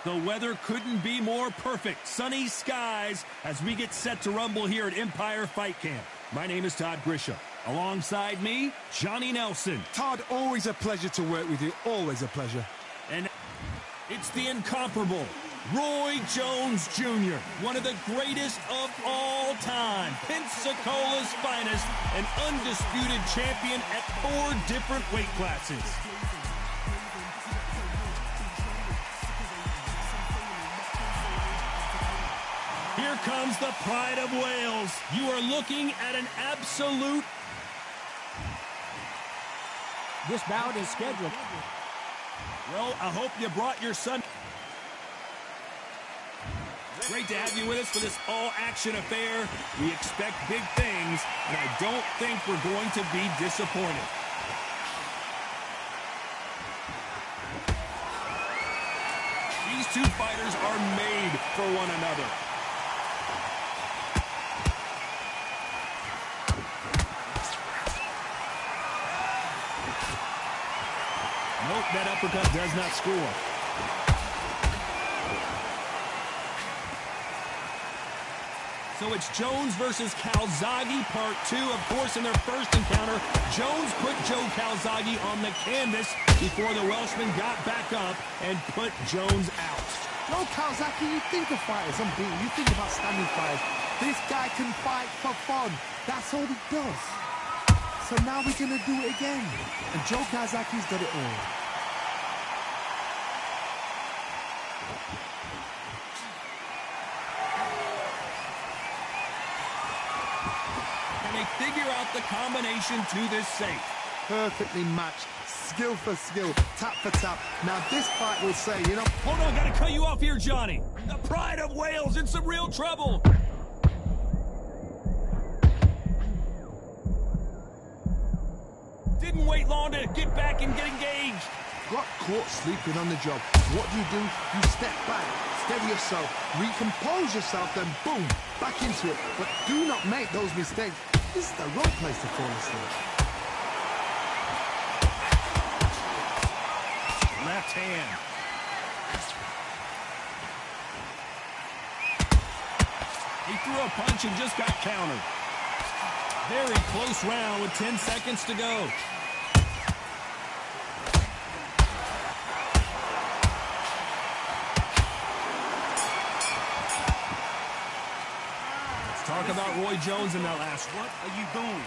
The weather couldn't be more perfect. Sunny skies as we get set to rumble here at Empire Fight Camp. My name is Todd Grisham. Alongside me, Johnny Nelson. Todd, always a pleasure to work with you. Always a pleasure. And it's the incomparable Roy Jones Jr., one of the greatest of all time. Pensacola's finest, an undisputed champion at 4 different weight classes. Here comes the pride of Wales. You are looking at an absolute... This bout is scheduled. Well, I hope you brought your son. Great to have you with us for this all-action affair. We expect big things, and I don't think we're going to be disappointed. These two fighters are made for one another. Nope, that uppercut does not score. So it's Jones versus Calzaghe, part 2. Of course, in their first encounter, Jones put Joe Calzaghe on the canvas before the Welshman got back up and put Jones out. Joe Calzaghe, you think of fighters unbeaten. You think about standing fighters. This guy can fight for fun. That's all he does. So now we're going to do it again. And Joe Calzaghe's got it all. Figure out the combination to this safe. Perfectly matched, skill for skill, tap for tap. Now this fight will say, you know... Hold on, gotta cut you off here, Johnny. The pride of Wales in some real trouble. Didn't wait long to get back and get engaged. Got caught sleeping on the job. What do? You step back, steady yourself, recompose yourself, then boom, back into it. But do not make those mistakes. This is the wrong place to fall asleep. Left hand. He threw a punch and just got countered. Very close round with 10 seconds to go. Talk about Roy Jones in that last. What are you doing?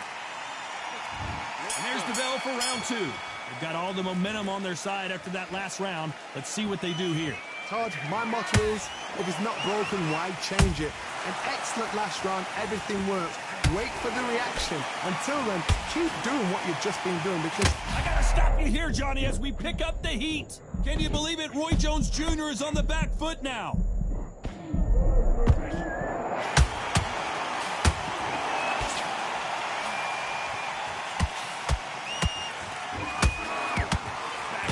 And there's the bell for round 2. They've got all the momentum on their side after that last round. Let's see what they do here. Todd, my motto is, if it's not broken, why change it? An excellent last round, everything works. Wait for the reaction. Until then, keep doing what you've just been doing because... I gotta stop you here, Johnny, as we pick up the heat. Can you believe it? Roy Jones Jr. is on the back foot now.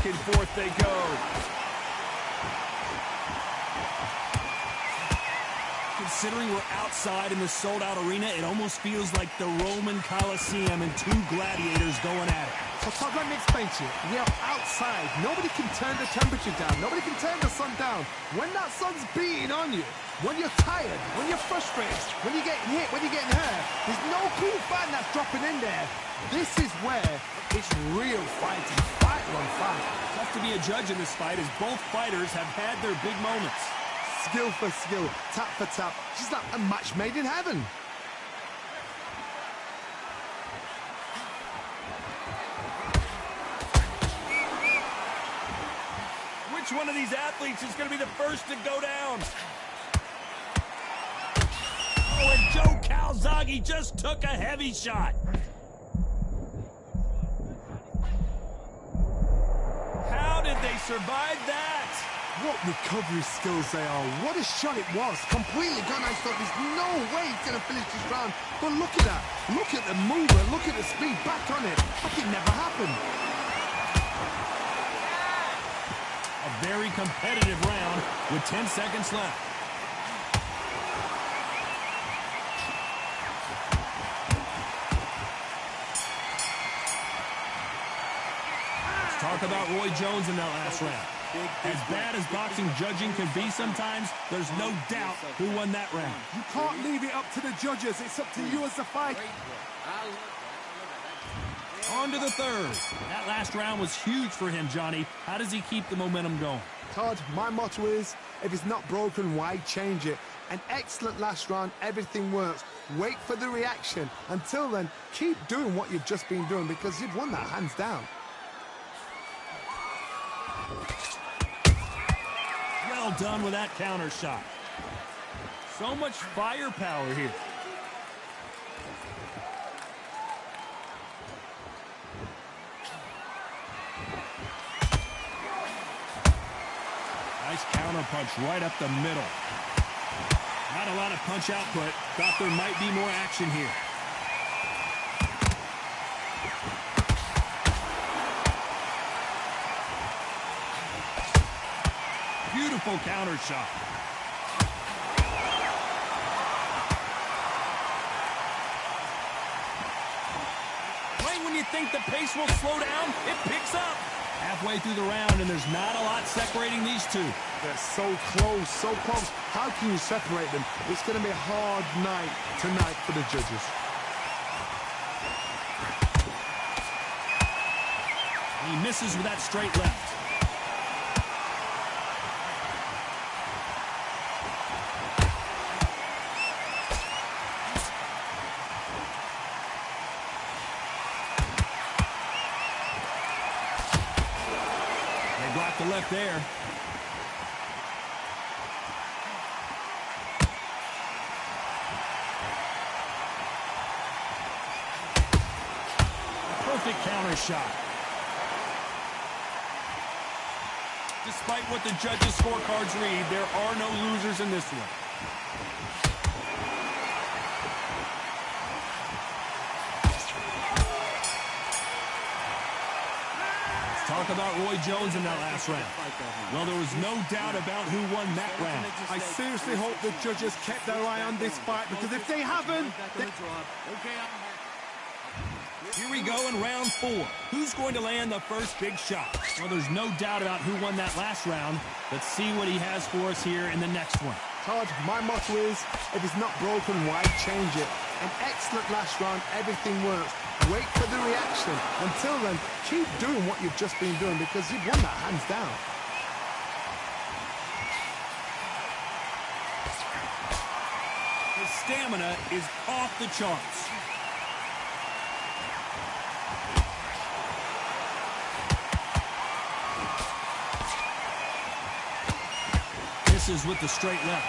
And forth they go. Considering we're outside in the sold-out arena, it almost feels like the Roman Colosseum and 2 gladiators going at it. So Todd, let me explain to you. We are outside. Nobody can turn the temperature down. Nobody can turn the sun down. When that sun's beating on you, when you're tired, when you're frustrated, when you're getting hit, when you're getting hurt, there's no cool fan that's dropping in there. This is where it's real fighting. Fight on fight. Tough to be a judge in this fight as both fighters have had their big moments. Skill for skill, tap for tap. Just like a match made in heaven. Which one of these athletes is going to be the first to go down? Oh, and Joe Calzaghe just took a heavy shot. How did they survive that? What recovery skills they are. What a shot it was. Completely gone. I thought there's no way he's going to finish this round. But look at that. Look at the movement. Look at the speed. Back on it. Like it never happened. A very competitive round with 10 seconds left. Let's talk about Roy Jones in that last round. As bad as boxing judging can be sometimes, there's no doubt who won that round. You can't leave it up to the judges. It's up to you as the fight. On to the third. That last round was huge for him, Johnny. How does he keep the momentum going? Todd, my motto is, if it's not broken, why change it? An excellent last round, everything works. Wait for the reaction. Until then, keep doing what you've just been doing because you've won that hands down. Well done with that counter shot. So much firepower here. Nice counter punch right up the middle. Not a lot of punch output. Thought there might be more action here. Beautiful counter shot. Right when you think the pace will slow down, it picks up. Halfway through the round, and there's not a lot separating these two. They're so close, so close. How can you separate them? It's going to be a hard night tonight for the judges. He misses with that straight left. Block the left there. Perfect counter shot. Despite what the judges' scorecards read, there are no losers in this one. Talk about Roy Jones in that last round. Well, there was no doubt about who won that round. I seriously hope the judges kept their eye on this fight because if they haven't... Here we go in round 4. Who's going to land the first big shot? Well, there's no doubt about who won that last round. Let's see what he has for us here in the next one. Todd, my motto is, if it's not broken, why change it? An excellent last round, everything works. Wait for the reaction. Until then, keep doing what you've just been doing because you've won that hands down. His stamina is off the charts. Misses with the straight left.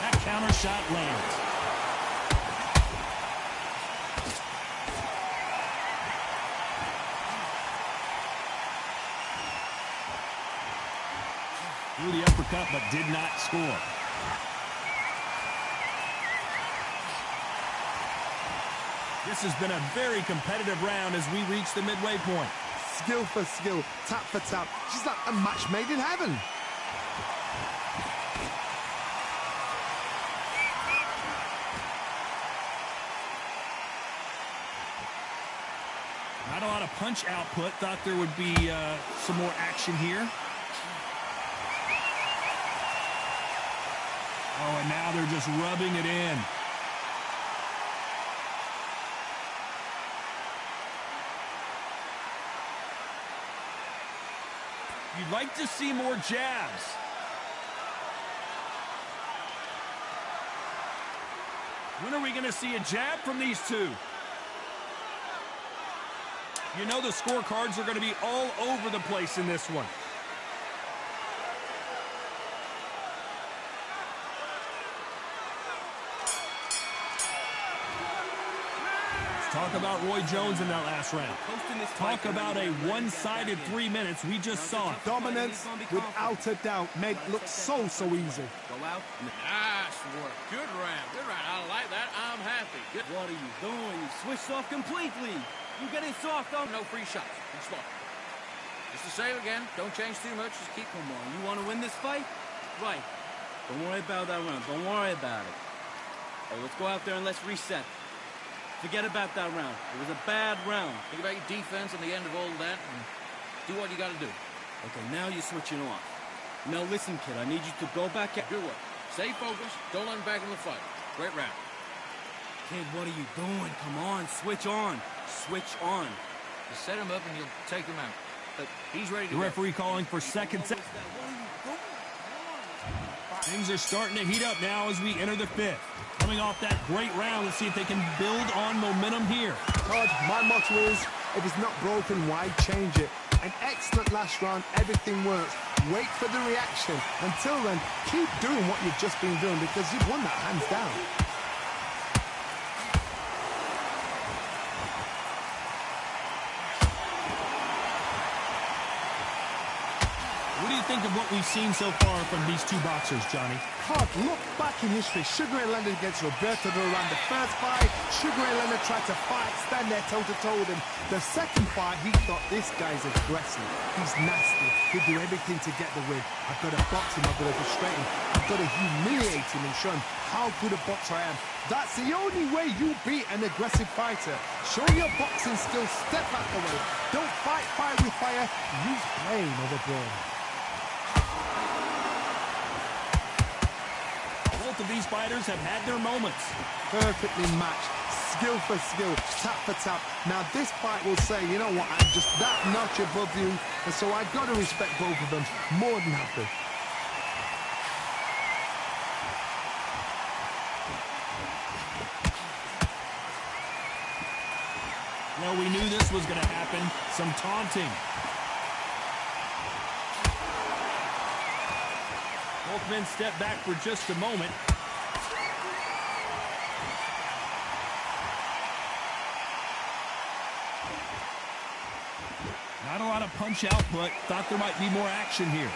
That counter shot lands. Threw the uppercut, but did not score. This has been a very competitive round as we reach the midway point. Skill for skill, tap for tap. She's like a match made in heaven. Not a lot of punch output. Thought there would be some more action here. Oh, and now they're just rubbing it in. You'd like to see more jabs. When are we going to see a jab from these two? You know the scorecards are going to be all over the place in this one. Talk about Roy Jones in that last round. Talk about a one-sided 3 minutes. We just saw it. Dominance, without a doubt, made it look so easy. Go out. Nice work. Good round. Good round. I like that. I'm happy. Good. What are you doing? You switched off completely. You getting soft on? No free shots. Be slow. Just the same again. Don't change too much. Just keep Come on. You want to win this fight? Right. Don't worry about that round. Don't worry about it. Hey, let's go out there and let's reset. Forget about that round. It was a bad round. Think about your defense and the end of all that and do what you got to do. Okay, now you're switching off. Now listen, kid, I need you to go back at... Good work. Stay focused. Don't let him back in the fight. Great round. Kid, what are you doing? Come on, switch on. Switch on. Just set him up and you'll take him out. But he's ready to The go. referee calling for second set. Things are starting to heat up now as we enter the fifth. Coming off that great round, let's see if they can build on momentum here. Todd, my motto is, if it's not broken, why change it? An excellent last round, everything works. Wait for the reaction. Until then, keep doing what you've just been doing because you've won that hands down. What do you think of what we've seen so far from these two boxers, Johnny? Todd, look back in history. Sugar Ray Leonard against Roberto Duran. The first fight, Sugar Ray Leonard tried to fight, stand there toe-to-toe with him. The second fight, he thought, this guy's aggressive. He's nasty. He'll do everything to get the win. I've got to box him. I've got to frustrate him. I've got to humiliate him and show him how good a boxer I am. That's the only way you beat an aggressive fighter. Show your boxing skills. Step out the way. Don't fight fire with fire. Use brain over brawn. Both of these fighters have had their moments. Perfectly matched, skill for skill, tap for tap. Now this fight will say, you know what, I'm just that notch above you, and so I've got to respect both of them more than happy. Well, we knew this was going to happen. Some taunting. Both men step back for just a moment. Not a lot of punch output. Thought there might be more action here.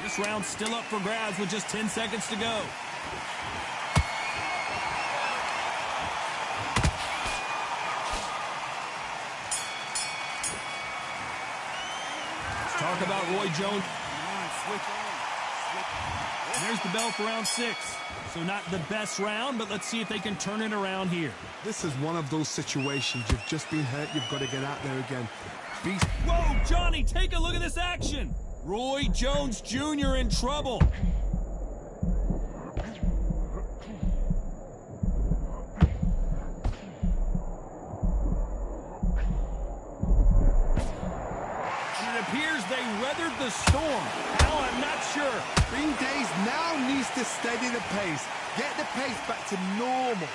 This round's still up for grabs with just 10 seconds to go. Talk about Roy Jones. There's the bell for round 6. So not the best round, but let's see if they can turn it around here. This is one of those situations. You've just been hurt. You've got to get out there again. Whoa, Johnny, take a look at this action. Roy Jones Jr. in trouble. They weathered the storm. Now I'm not sure. Green Days now needs to steady the pace. Get the pace back to normal.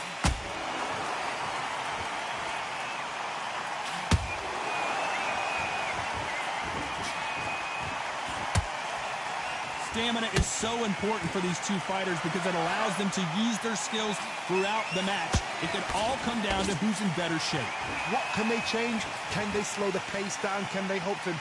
Stamina is so important for these two fighters because it allows them to use their skills throughout the match. It can all come down to who's in better shape. What can they change? Can they slow the pace down? Can they hope to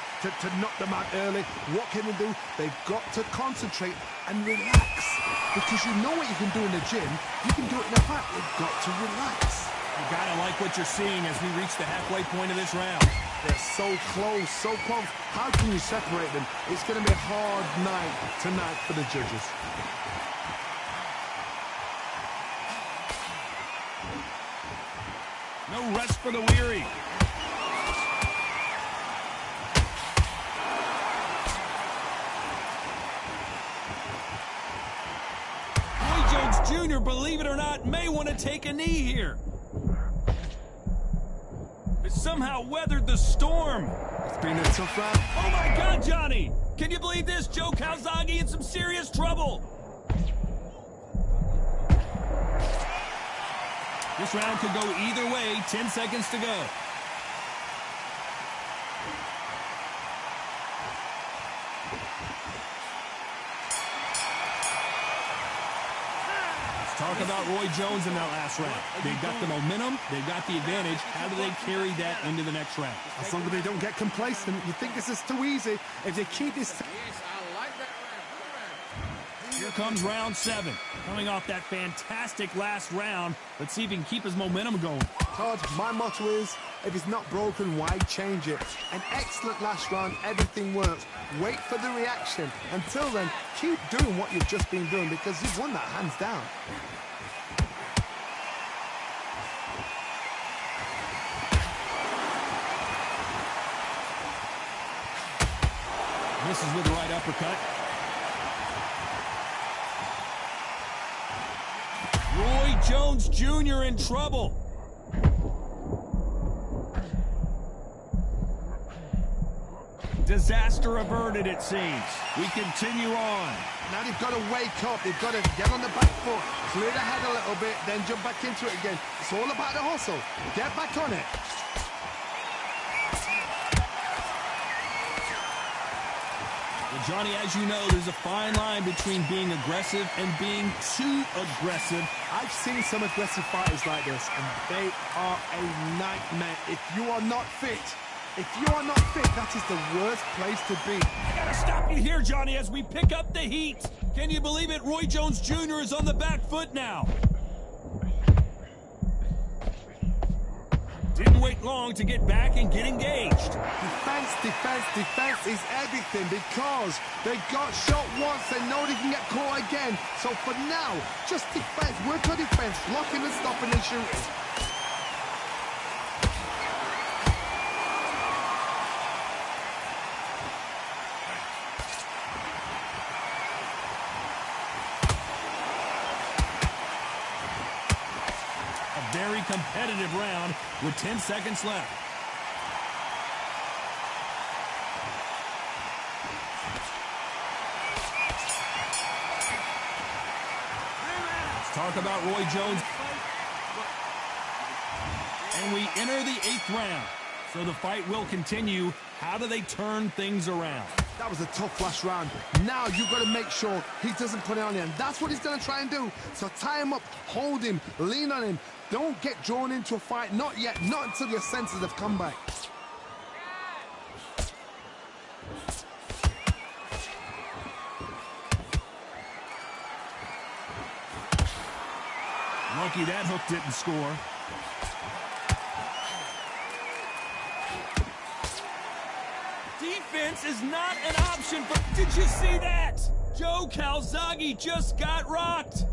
knock them out early? What can they do? They've got to concentrate and relax. Because you know what you can do in the gym. You can do it in the fight. You've got to relax. You gotta like what you're seeing as we reach the halfway point of this round. They're so close, so close. How can you separate them? It's going to be a hard night tonight for the judges. No rest for the weary. Roy Jones Jr., believe it or not, may want to take a knee here. But somehow weathered the storm. It's been a tough round. Oh my God, Johnny! Can you believe this? Joe Calzaghe in some serious trouble. This round could go either way. 10 seconds to go. Let's talk about Roy Jones in that last round. They've got the momentum. They've got the advantage. How do they carry that into the next round? As long as they don't get complacent, you think this is too easy. If they keep this... Yes, I like that round. Good round. Here comes round 7. Coming off that fantastic last round. Let's see if he can keep his momentum going. Todd, my motto is, if it's not broken, why change it? An excellent last round, everything works. Wait for the reaction. Until then, keep doing what you've just been doing because you've won that hands down. Misses with the right uppercut. Roy Jones Jr. in trouble. Disaster averted, it seems. We continue on. Now they've got to wake up. They've got to get on the back foot, clear the head a little bit, then jump back into it again. It's all about the hustle. Get back on it. Well, Johnny, as you know, there's a fine line between being aggressive and being too aggressive. I've seen some aggressive fighters like this, and they are a nightmare. If you are not fit, that is the worst place to be. I gotta stop you here, Johnny, as we pick up the heat. Can you believe it? Roy Jones Jr. is on the back foot now. Didn't wait long to get back and get engaged. Defense is everything because they got shot once. They know they can get caught again. So for now, just defense. Work on defense. Blocking and stopping and shooting. Very competitive round with 10 seconds left. Let's talk about Roy Jones. And we enter the 8th round. So the fight will continue. How do they turn things around? That was a tough last round. Now you've got to make sure he doesn't put it on you. And that's what he's going to try and do. So tie him up, hold him, lean on him. Don't get drawn into a fight. Not yet. Not until your senses have come back. Lucky that hook didn't score. Defense is not an option for... Did you see that? Joe Calzaghe just got rocked.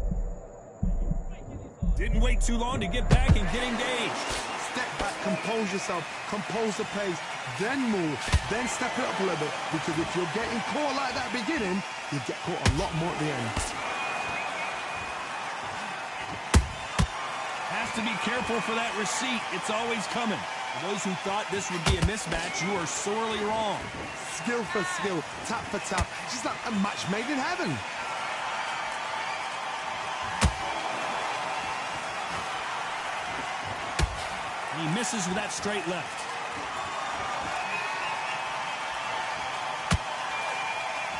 Didn't wait too long to get back and get engaged. Step back, compose yourself, compose the pace, then move, then step it up a little bit. Because if you're getting caught like that beginning, you get caught a lot more at the end. Has to be careful for that receipt. It's always coming. For those who thought this would be a mismatch, you are sorely wrong. Skill for skill, tap for tap. Just like a match made in heaven. And he misses with that straight left.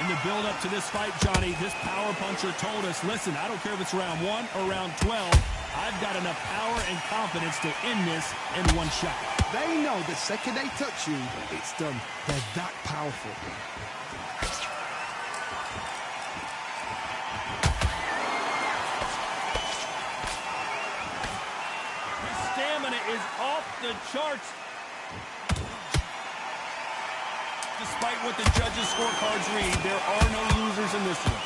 In the build-up to this fight, Johnny, this power puncher told us, listen, I don't care if it's round 1 or round 12, I've got enough power and confidence to end this in one shot. They know the second they touch you, it's done. They're that powerful. His stamina is off the charts. Despite what the judges' scorecards read, there are no losers in this one.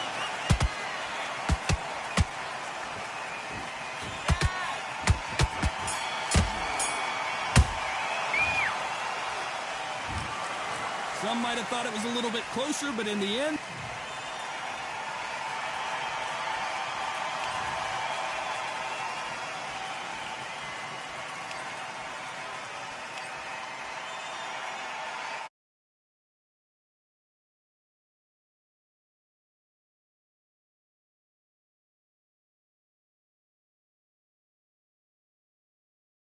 Some might have thought it was a little bit closer, but in the end,